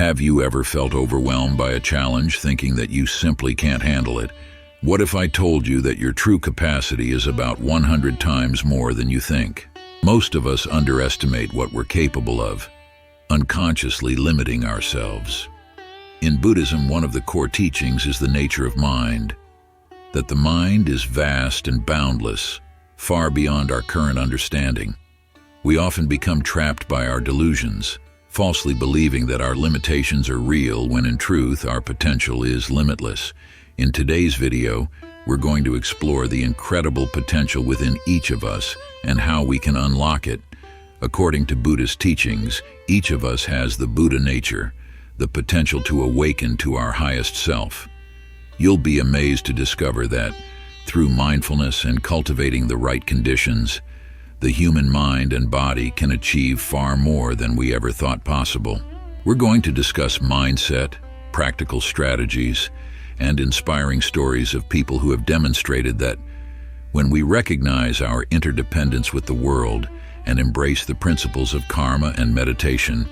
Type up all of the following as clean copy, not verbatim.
Have you ever felt overwhelmed by a challenge, thinking that you simply can't handle it? What if I told you that your true capacity is about 100 times more than you think? Most of us underestimate what we're capable of, unconsciously limiting ourselves. In Buddhism, one of the core teachings is the nature of mind, that the mind is vast and boundless, far beyond our current understanding. We often become trapped by our delusions, falsely believing that our limitations are real when in truth our potential is limitless. In today's video, we're going to explore the incredible potential within each of us and how we can unlock it. According to Buddhist teachings, each of us has the Buddha nature, the potential to awaken to our highest self. You'll be amazed to discover that, through mindfulness and cultivating the right conditions, the human mind and body can achieve far more than we ever thought possible. We're going to discuss mindset, practical strategies, and inspiring stories of people who have demonstrated that when we recognize our interdependence with the world and embrace the principles of karma and meditation,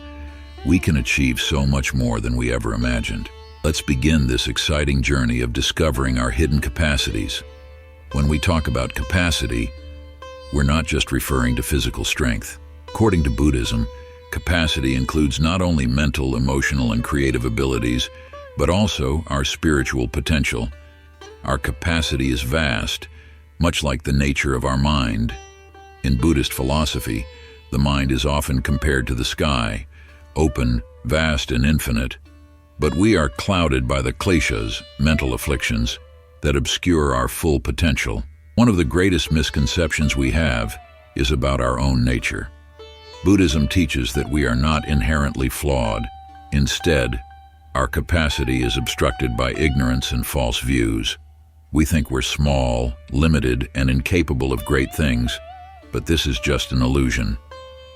we can achieve so much more than we ever imagined. Let's begin this exciting journey of discovering our hidden capacities. When we talk about capacity, we're not just referring to physical strength. According to Buddhism, capacity includes not only mental, emotional, and creative abilities, but also our spiritual potential. Our capacity is vast, much like the nature of our mind. In Buddhist philosophy, the mind is often compared to the sky, open, vast, and infinite. But we are clouded by the kleshas, mental afflictions, that obscure our full potential. One of the greatest misconceptions we have is about our own nature. Buddhism teaches that we are not inherently flawed. Instead, our capacity is obstructed by ignorance and false views. We think we're small, limited, and incapable of great things, but this is just an illusion.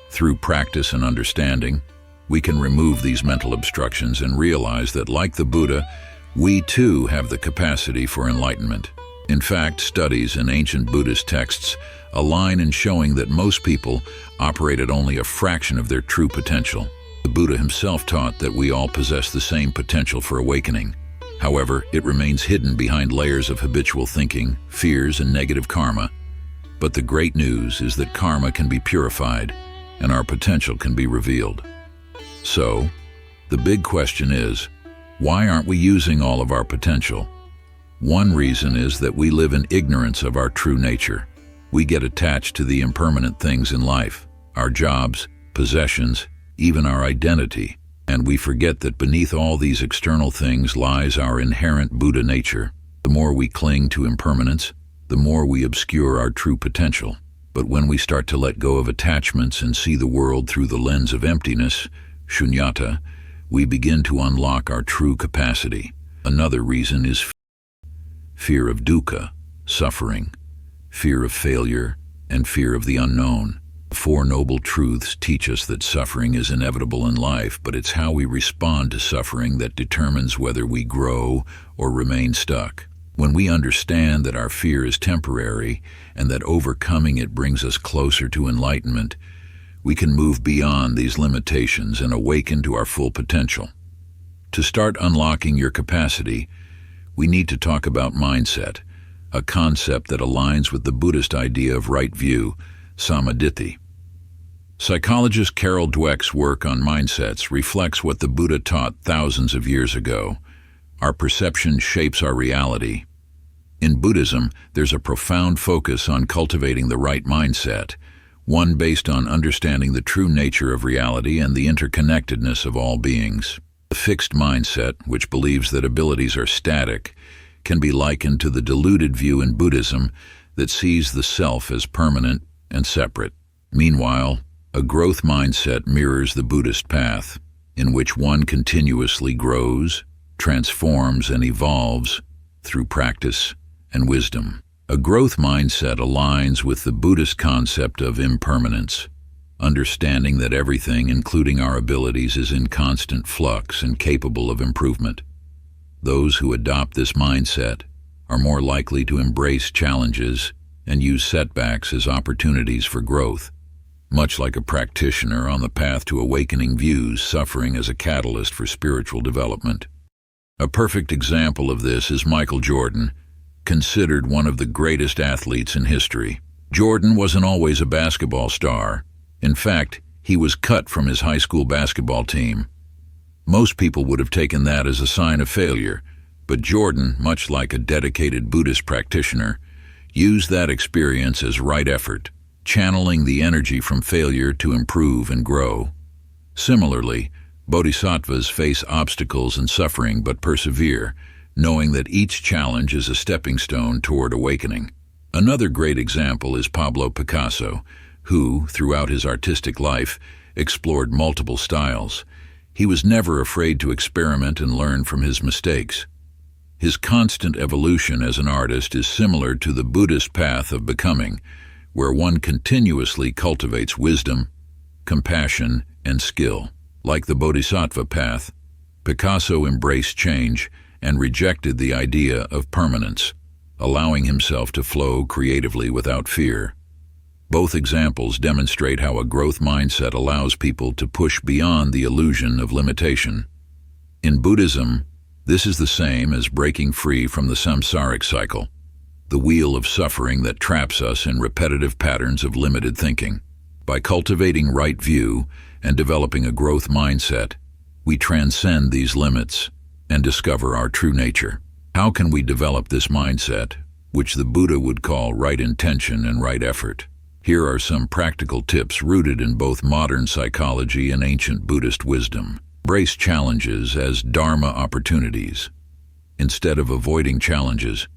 Through practice and understanding, we can remove these mental obstructions and realize that, like the Buddha, we too have the capacity for enlightenment. In fact, studies in ancient Buddhist texts align in showing that most people operate at only a fraction of their true potential. The Buddha himself taught that we all possess the same potential for awakening. However, it remains hidden behind layers of habitual thinking, fears, and negative karma. But the great news is that karma can be purified and our potential can be revealed. So, the big question is, why aren't we using all of our potential? One reason is that we live in ignorance of our true nature. We get attached to the impermanent things in life, our jobs, possessions, even our identity, and we forget that beneath all these external things lies our inherent Buddha nature. The more we cling to impermanence, the more we obscure our true potential. But when we start to let go of attachments and see the world through the lens of emptiness, shunyata, we begin to unlock our true capacity. Another reason is fear of dukkha, suffering, fear of failure, and fear of the unknown. The Four Noble Truths teach us that suffering is inevitable in life, but it's how we respond to suffering that determines whether we grow or remain stuck. When we understand that our fear is temporary and that overcoming it brings us closer to enlightenment, we can move beyond these limitations and awaken to our full potential. To start unlocking your capacity, we need to talk about mindset, a concept that aligns with the Buddhist idea of right view, samadhi. Psychologist Carol Dweck's work on mindsets reflects what the Buddha taught thousands of years ago. Our perception shapes our reality. In Buddhism, there's a profound focus on cultivating the right mindset, one based on understanding the true nature of reality and the interconnectedness of all beings. The fixed mindset, which believes that abilities are static, can be likened to the deluded view in Buddhism that sees the self as permanent and separate. Meanwhile, a growth mindset mirrors the Buddhist path, in which one continuously grows, transforms, and evolves through practice and wisdom. A growth mindset aligns with the Buddhist concept of impermanence, understanding that everything, including our abilities, is in constant flux and capable of improvement. Those who adopt this mindset are more likely to embrace challenges and use setbacks as opportunities for growth. much like a practitioner on the path to awakening views suffering as a catalyst for spiritual development. A perfect example of this is Michael Jordan, considered one of the greatest athletes in history. Jordan wasn't always a basketball star. In fact, he was cut from his high school basketball team. Most people would have taken that as a sign of failure, but Jordan, much like a dedicated Buddhist practitioner, used that experience as right effort, channeling the energy from failure to improve and grow. Similarly, bodhisattvas face obstacles and suffering but persevere, knowing that each challenge is a stepping stone toward awakening. Another great example is Pablo Picasso, who, throughout his artistic life, explored multiple styles. He was never afraid to experiment and learn from his mistakes. His constant evolution as an artist is similar to the Buddhist path of becoming, where one continuously cultivates wisdom, compassion, and skill. Like the Bodhisattva path, Picasso embraced change and rejected the idea of permanence, allowing himself to flow creatively without fear. Both examples demonstrate how a growth mindset allows people to push beyond the illusion of limitation. In Buddhism, this is the same as breaking free from the samsaric cycle, the wheel of suffering that traps us in repetitive patterns of limited thinking. By cultivating right view and developing a growth mindset, we transcend these limits and discover our true nature. How can we develop this mindset, which the Buddha would call right intention and right effort? Here are some practical tips rooted in both modern psychology and ancient Buddhist wisdom. Embrace challenges as dharma opportunities. Instead of avoiding challenges,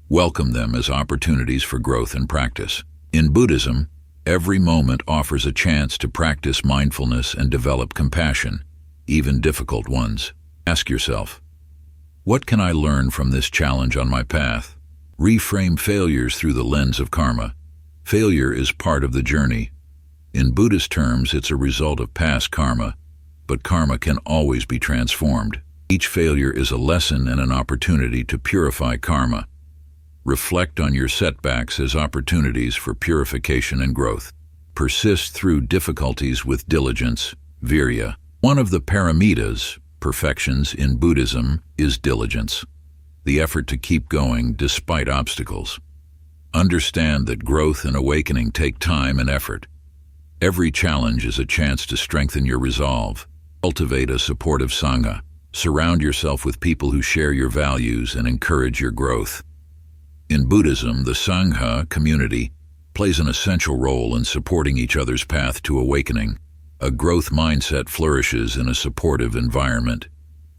welcome them as opportunities for growth and practice. In Buddhism, every moment offers a chance to practice mindfulness and develop compassion, even difficult ones. Ask yourself, what can I learn from this challenge on my path? Reframe failures through the lens of karma. Failure is part of the journey. In Buddhist terms, it's a result of past karma, but karma can always be transformed. Each failure is a lesson and an opportunity to purify karma. Reflect on your setbacks as opportunities for purification and growth. Persist through difficulties with diligence, virya. One of the paramitas, perfections in Buddhism, is diligence, the effort to keep going despite obstacles. Understand that growth and awakening take time and effort. Every challenge is a chance to strengthen your resolve. Cultivate a supportive sangha. Surround yourself with people who share your values and encourage your growth. In Buddhism, the sangha community plays an essential role in supporting each other's path to awakening. A growth mindset flourishes in a supportive environment,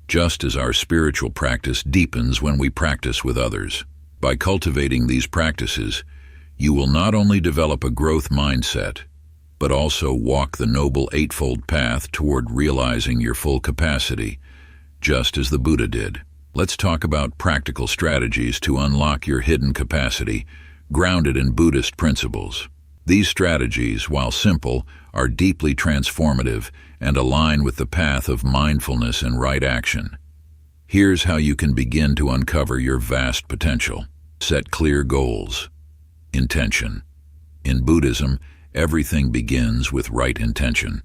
just as our spiritual practice deepens when we practice with others. By cultivating these practices, you will not only develop a growth mindset, but also walk the noble eightfold path toward realizing your full capacity, just as the Buddha did. Let's talk about practical strategies to unlock your hidden capacity, grounded in Buddhist principles. These strategies, while simple, are deeply transformative and align with the path of mindfulness and right action. Here's how you can begin to uncover your vast potential. Set clear goals. Intention. In Buddhism, everything begins with right intention.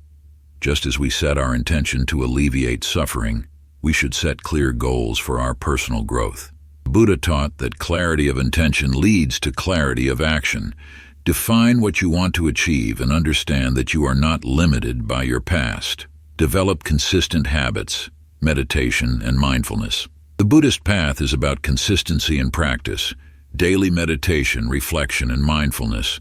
Just as we set our intention to alleviate suffering, we should set clear goals for our personal growth. Buddha taught that clarity of intention leads to clarity of action. Define what you want to achieve and understand that you are not limited by your past. Develop consistent habits, meditation, and mindfulness. The Buddhist path is about consistency and practice, daily meditation, reflection, and mindfulness.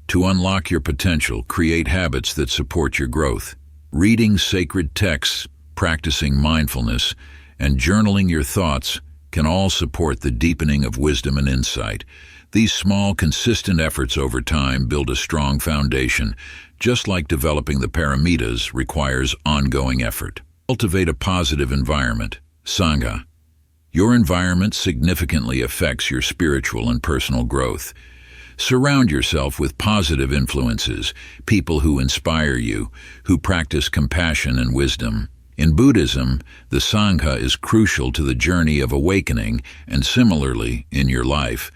To unlock your potential, create habits that support your growth. Reading sacred texts, practicing mindfulness, and journaling your thoughts can all support the deepening of wisdom and insight. These small, consistent efforts over time build a strong foundation, just like developing the paramitas requires ongoing effort. Cultivate a positive environment, sangha. Your environment significantly affects your spiritual and personal growth. Surround yourself with positive influences, people who inspire you, who practice compassion and wisdom. In Buddhism, the sangha is crucial to the journey of awakening, and similarly, in your life,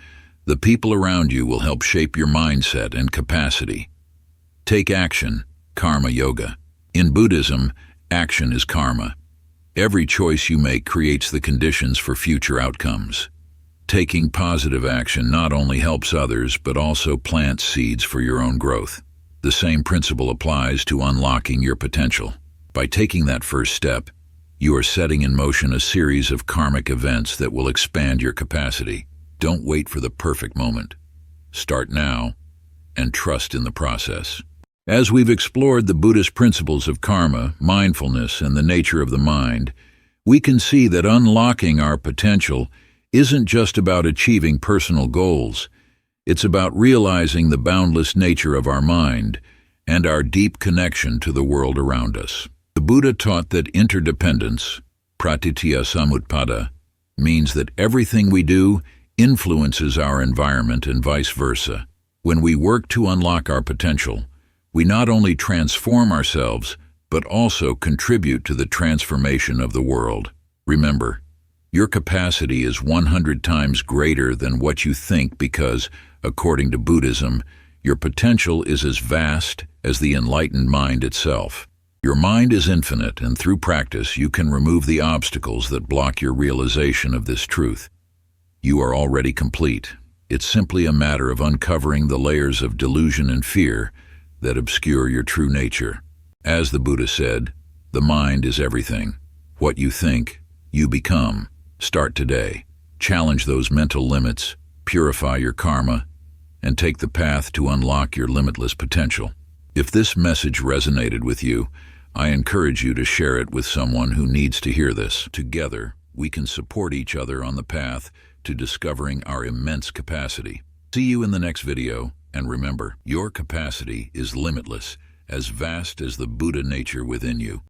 the people around you will help shape your mindset and capacity. Take action, karma yoga. In Buddhism, action is karma. Every choice you make creates the conditions for future outcomes. Taking positive action not only helps others, but also plants seeds for your own growth. The same principle applies to unlocking your potential. By taking that first step, you are setting in motion a series of karmic events that will expand your capacity. Don't wait for the perfect moment. Start now and trust in the process. As we've explored the Buddhist principles of karma, mindfulness, and the nature of the mind, we can see that unlocking our potential isn't just about achieving personal goals. It's about realizing the boundless nature of our mind and our deep connection to the world around us. The Buddha taught that interdependence, pratitya samutpada, means that everything we do influences our environment and vice versa. When we work to unlock our potential, we not only transform ourselves, but also contribute to the transformation of the world. Remember, your capacity is 100 times greater than what you think because, according to Buddhism, your potential is as vast as the enlightened mind itself. Your mind is infinite, and through practice you can remove the obstacles that block your realization of this truth. You are already complete. It's simply a matter of uncovering the layers of delusion and fear that obscure your true nature. As the Buddha said, the mind is everything. What you think, you become. Start today. Challenge those mental limits, purify your karma, and take the path to unlock your limitless potential. If this message resonated with you, I encourage you to share it with someone who needs to hear this. Together, we can support each other on the path to discovering our immense capacity. See you in the next video, and remember, your capacity is limitless, as vast as the Buddha nature within you.